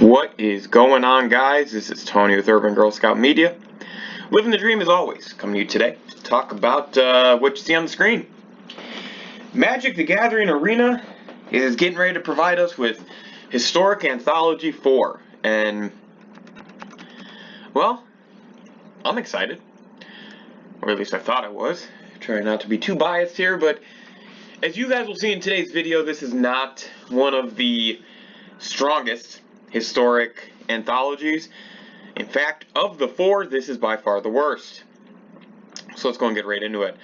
What is going on, guys? This is Tony with Urban Girl Scout Media. Living the dream as always. Coming to you today to talk about what you see on the screen. Magic the Gathering Arena is getting ready to provide us with Historic Anthology 4. And, well, I'm excited. Or at least I thought I was. Trying not to be too biased here, but as you guys will see in today's video, this is not one of the strongest historic anthologies. In fact, of the four, this is by far the worst. So let's go and get right into it.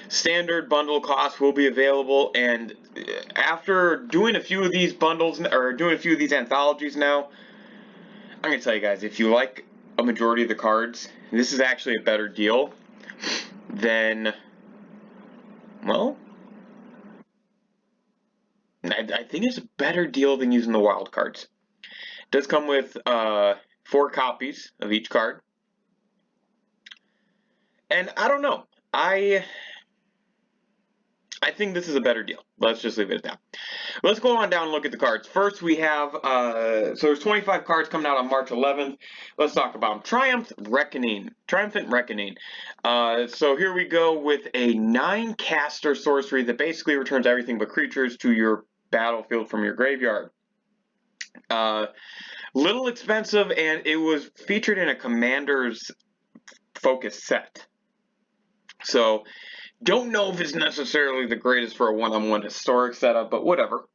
Standard bundle costs will be available, and after doing a few of these bundles, or doing a few of these anthologies now, I'm going to tell you guys, if you like a majority of the cards, this is actually a better deal than, well, I think it's a better deal than using the wild cards. It does come with 4 copies of each card. And I don't know. I think this is a better deal. Let's just leave it at that. Let's go on down and look at the cards. First, we have, so there's 25 cards coming out on March 11th. Let's talk about them. Triumphant Reckoning. So here we go with a 9-caster sorcery that basically returns everything but creatures to your battlefield from your graveyard. Little expensive, and it was featured in a Commander's Focus set. So, don't know if it's necessarily the greatest for a one-on-one historic setup, but whatever.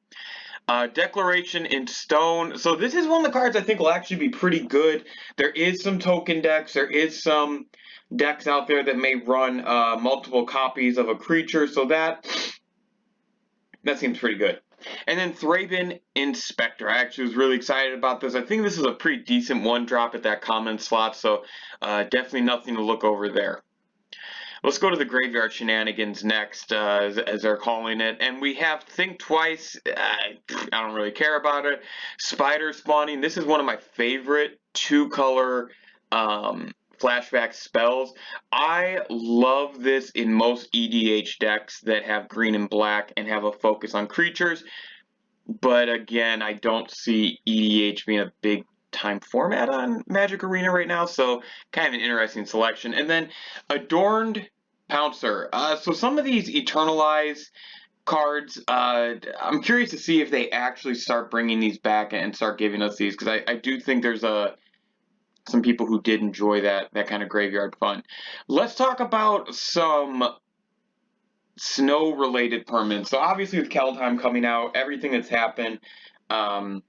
Declaration in Stone. So this is one of the cards I think will actually be pretty good. There is some token decks. There is some decks out there that may run multiple copies of a creature, so that seems pretty good. And then Thraben Inspector. I actually was really excited about this. I think this is a pretty decent one-drop at that common slot, so definitely nothing to look over there. Let's go to the Graveyard Shenanigans next, as they're calling it. And we have Think Twice. I don't really care about it. Spider Spawning. This is one of my favorite 2-color flashback spells. I love this in most EDH decks that have green and black and have a focus on creatures. But again, I don't see EDH being a big time format on Magic Arena right now, so kind of an interesting selection. And then Adorned Pouncer. So some of these Eternalize cards, I'm curious to see if they actually start bringing these back and start giving us these, because I do think there's some people who did enjoy that kind of graveyard fun. Let's talk about some snow-related permanents. So obviously with Kaldheim coming out, everything that's happened around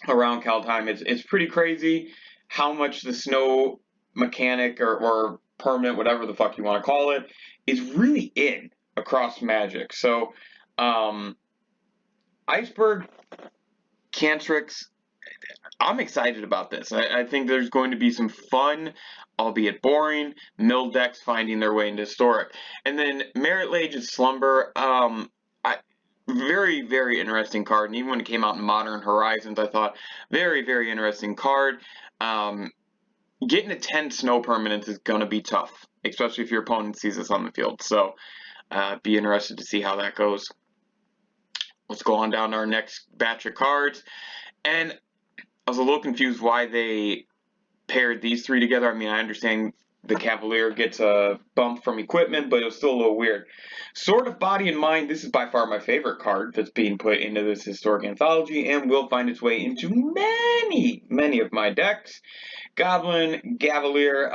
Kaldheim, it's pretty crazy how much the snow mechanic or permanent, whatever the fuck you want to call it, is really in across Magic. So Iceberg Cantrix, I'm excited about this. I think there's going to be some fun, albeit boring, mill decks finding their way into historic. And then Merit Lage's Slumber, very, very interesting card. And even when it came out in Modern Horizons, I thought, very, very interesting card. Getting to 10 snow permanents is going to be tough, especially if your opponent sees this on the field. So, be interested to see how that goes. Let's go on down to our next batch of cards. And I was a little confused why they paired these 3 together. I mean, I understand the Cavalier gets a bump from equipment, but it was still a little weird. Sword of Body and Mind, this is by far my favorite card that's being put into this historic anthology and will find its way into many, many of my decks. Goblin, Cavalier,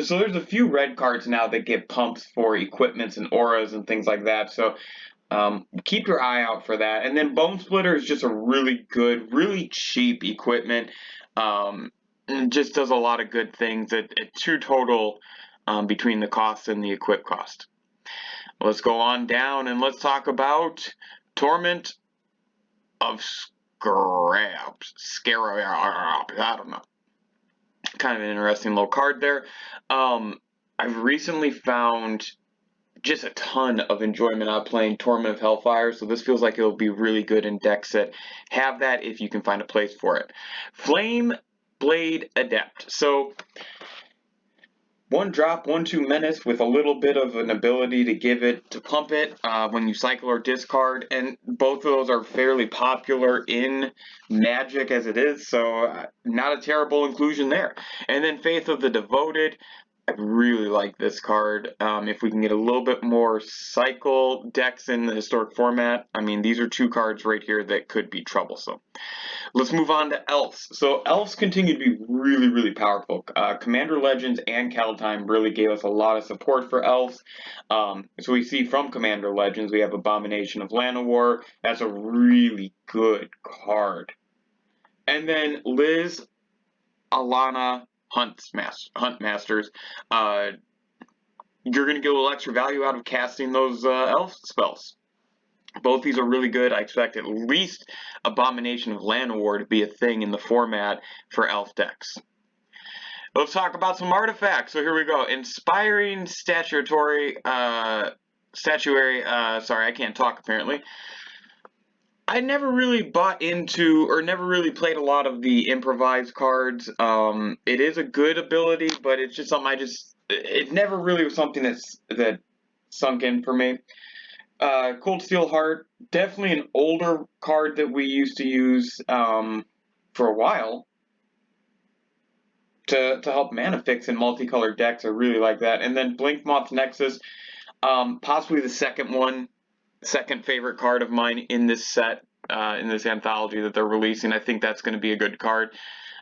so there's a few red cards now that get pumps for equipments and auras and things like that, so keep your eye out for that. And then Bone Splitter is just a really good, really cheap equipment. And just does a lot of good things at 2 total between the cost and the equip cost. Let's go on down and let's talk about Torment of Scarabs. I don't know. Kind of an interesting little card there. I've recently found just a ton of enjoyment out playing Torment of Hellfire, so this feels like it'll be really good in decks that have that if you can find a place for it. Flame Blade Adept. So one drop, 1/2 menace with a little bit of an ability to give it, to pump it when you cycle or discard, and both of those are fairly popular in Magic as it is, so not a terrible inclusion there. And then Faith of the Devoted, I really like this card. If we can get a little bit more cycle decks in the historic format, I mean, these are two cards right here that could be troublesome. Let's move on to elves. So elves continue to be really, really powerful. Commander Legends and Kaldheim really gave us a lot of support for elves. So we see from Commander Legends, we have Abomination of Llanowar. That's a really good card. And then Liz, Alana, Huntmasters. You're going to get a little extra value out of casting those elf spells. Both these are really good. I expect at least Abomination of Llanowar to be a thing in the format for elf decks. Let's talk about some artifacts. So here we go. Inspiring Statuary, sorry, I can't talk apparently. I never really bought into, or never really played a lot of the improvised cards. It is a good ability, but it's just something it never really was something that sunk in for me. Cold Steel Heart, definitely an older card that we used to use for a while to help mana fix in multicolored decks. I really like that. And then Blinkmoth Nexus, possibly the second favorite card of mine in this set, in this anthology that they're releasing. I think that's going to be a good card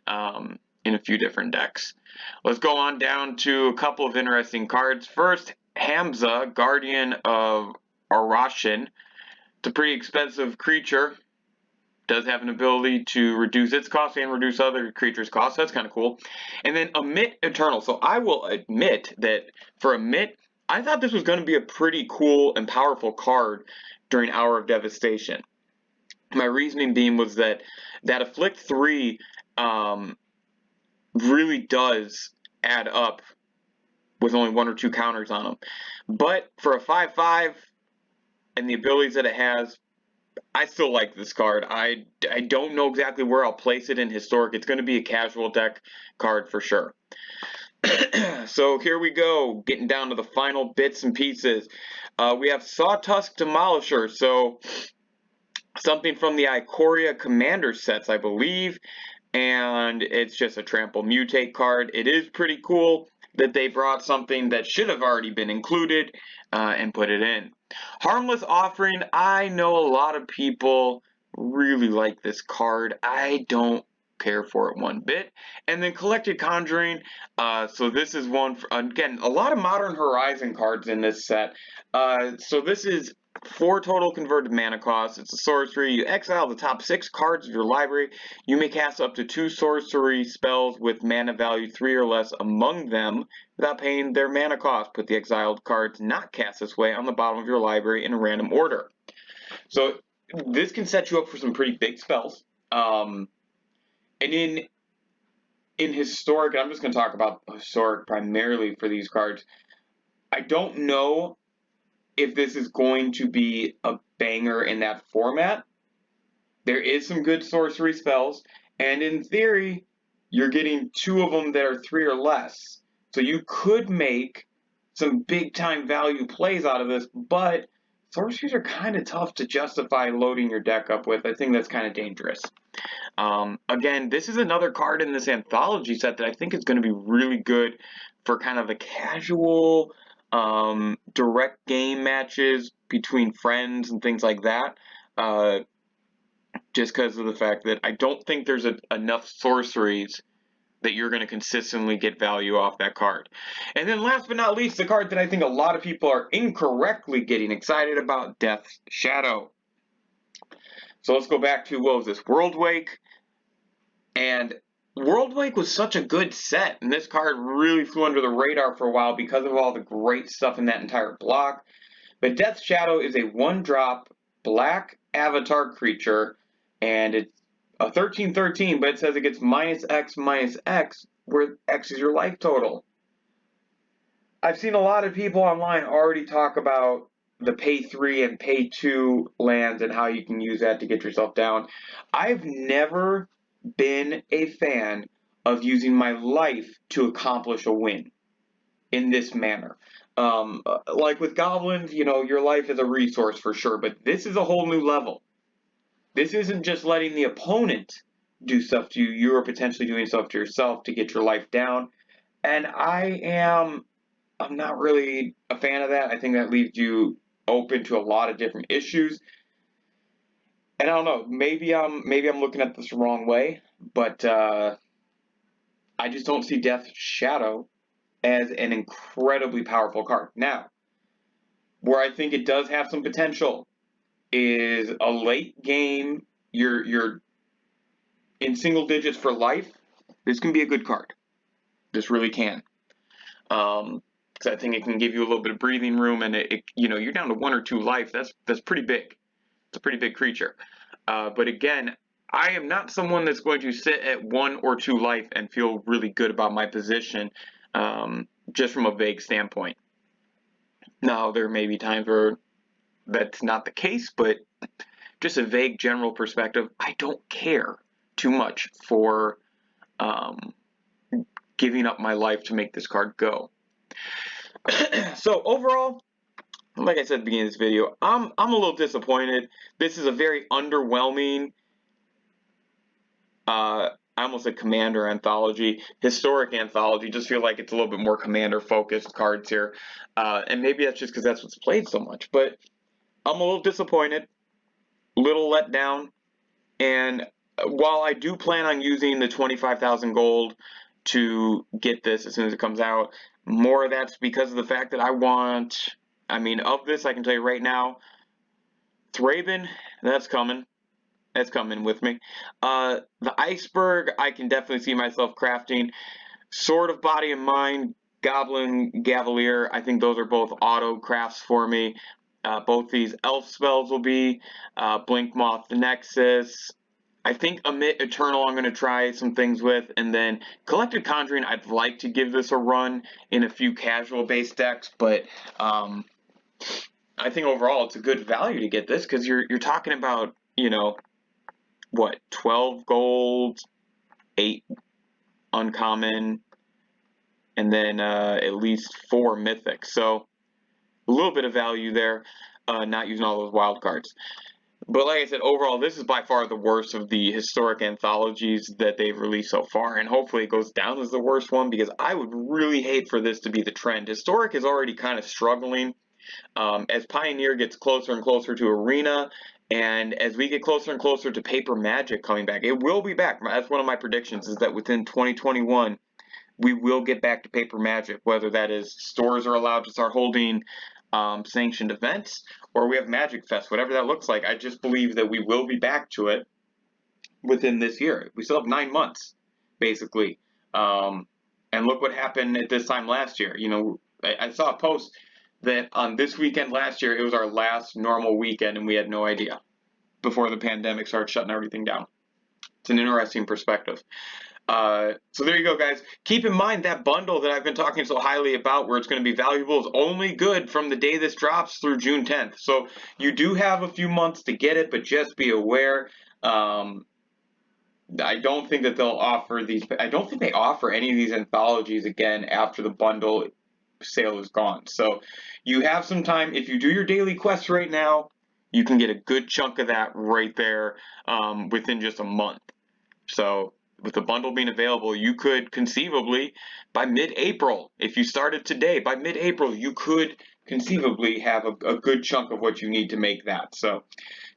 in a few different decks. Let's go on down to a couple of interesting cards. First, Hamza, Guardian of Arashin. It's a pretty expensive creature. Does have an ability to reduce its cost and reduce other creatures' costs. That's kind of cool. And then Emit Eternal. So I will admit that for Emit, I thought this was going to be a pretty cool and powerful card during Hour of Devastation. My reasoning being was that Afflict 3 really does add up with only 1 or 2 counters on them. But for a 5/5 and the abilities that it has, I still like this card. I don't know exactly where I'll place it in Historic. It's going to be a casual deck card for sure. So here we go, getting down to the final bits and pieces. We have Sawtusk Demolisher. So something from the Ikoria Commander sets, I believe. And it's just a Trample Mutate card. It is pretty cool that they brought something that should have already been included and put it in. Harmless Offering, I know a lot of people really like this card. I don't care for it one bit. And then Collected Conjuring, so this is one, again, a lot of Modern Horizon cards in this set. So this is 4 total converted mana costs. It's a sorcery. You exile the top 6 cards of your library. You may cast up to 2 sorcery spells with mana value 3 or less among them without paying their mana cost. Put the exiled cards not cast this way on the bottom of your library in a random order. So this can set you up for some pretty big spells. And in Historic, I'm just going to talk about Historic primarily for these cards. I don't know if this is going to be a banger in that format. There is some good sorcery spells, and in theory, you're getting 2 of them that are 3 or less. So you could make some big-time value plays out of this, but sorceries are kind of tough to justify loading your deck up with. I think that's kind of dangerous. Again, this is another card in this anthology set that I think is going to be really good for kind of the casual direct game matches between friends and things like that, just because of the fact that I don't think there's enough sorceries that you're going to consistently get value off that card. And then last but not least, the card that I think a lot of people are incorrectly getting excited about, Death's Shadow. So let's go back to, what was this, Worldwake? And Worldwake was such a good set, and this card really flew under the radar for a while because of all the great stuff in that entire block. But Death's Shadow is a 1-drop black avatar creature, and it's a 13/13, but it says it gets -X, where X is your life total. I've seen a lot of people online already talk about the pay 3 and pay 2 lands and how you can use that to get yourself down. I've never been a fan of using my life to accomplish a win. in this manner. Like with goblins, you know, your life is a resource for sure, but this is a whole new level. This isn't just letting the opponent do stuff to you, you are potentially doing stuff to yourself to get your life down. And I'm not really a fan of that. I think that leaves you open to a lot of different issues. And I don't know, maybe I'm looking at this the wrong way, but I just don't see Death's Shadow as an incredibly powerful card. Now, where I think it does have some potential is a late game. You're in single digits for life. This can be a good card. This really can. Because I think it can give you a little bit of breathing room, and you know, you're down to 1 or 2 life. That's pretty big. It's a pretty big creature. But again, I am not someone that's going to sit at 1 or 2 life and feel really good about my position, just from a vague standpoint. Now, there may be times where that's not the case, but just a vague general perspective, I don't care too much for giving up my life to make this card go. So overall, like I said at the beginning of this video, I'm a little disappointed. This is a very underwhelming, I almost said Commander Anthology, Historic Anthology. Just feel like it's a little bit more Commander focused cards here. And maybe that's just because that's what's played so much. But I'm a little disappointed, little let down. And while I do plan on using the 25,000 gold to get this as soon as it comes out, more of that's because of the fact that of this, I can tell you right now, Thraben, that's coming. That's coming with me. The Iceberg, I can definitely see myself crafting. Sword of Body and Mind, Goblin Cavalier, I think those are both auto crafts for me. Both these elf spells will be Blink Moth the Nexus. I think Emit Eternal I'm going to try some things with, and then Collected Conjuring I'd like to give this a run in a few casual based decks, but I think overall it's a good value to get this because you're talking about, you know, what, 12 gold, 8 uncommon, and then at least 4 mythic. So a little bit of value there, not using all those wild cards. But like I said, overall, this is by far the worst of the historic anthologies that they've released so far, and hopefully it goes down as the worst one because I would really hate for this to be the trend. Historic is already kind of struggling. As Pioneer gets closer and closer to Arena, and as we get closer and closer to Paper Magic coming back, it will be back. That's one of my predictions, is that within 2021, we will get back to Paper Magic, whether that is stores are allowed to start holding sanctioned events, or we have Magic Fest, whatever that looks like. I just believe that we will be back to it within this year. We still have 9 months, basically. And look what happened at this time last year. You know, I saw a post that on this weekend last year, it was our last normal weekend, and we had no idea before the pandemic started shutting everything down. It's an interesting perspective. So there you go, guys. Keep in mind that bundle that I've been talking so highly about, where it's going to be valuable, is only good from the day this drops through June 10th. So you do have a few months to get it, but just be aware. I don't think that they'll offer these. I don't think they offer any of these anthologies again after the bundle sale is gone. So you have some time. If you do your daily quests right now, you can get a good chunk of that right there within just a month. So with the bundle being available, you could conceivably, by mid-April, if you started today, by mid-April, you could conceivably have a good chunk of what you need to make that. So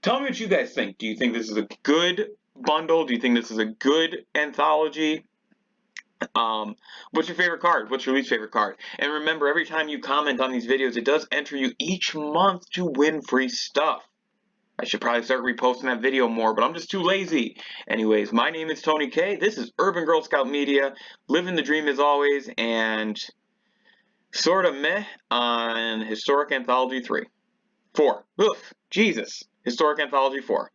tell me what you guys think. Do you think this is a good bundle? Do you think this is a good anthology? What's your favorite card? What's your least favorite card? And remember, every time you comment on these videos, it does enter you each month to win free stuff. I should probably start reposting that video more, but I'm just too lazy. Anyways, my name is Tony K. This is Urban Girl Scout Media. Living the dream as always, and sort of meh on Historic Anthology 3. 4. Oof. Jesus. Historic Anthology 4.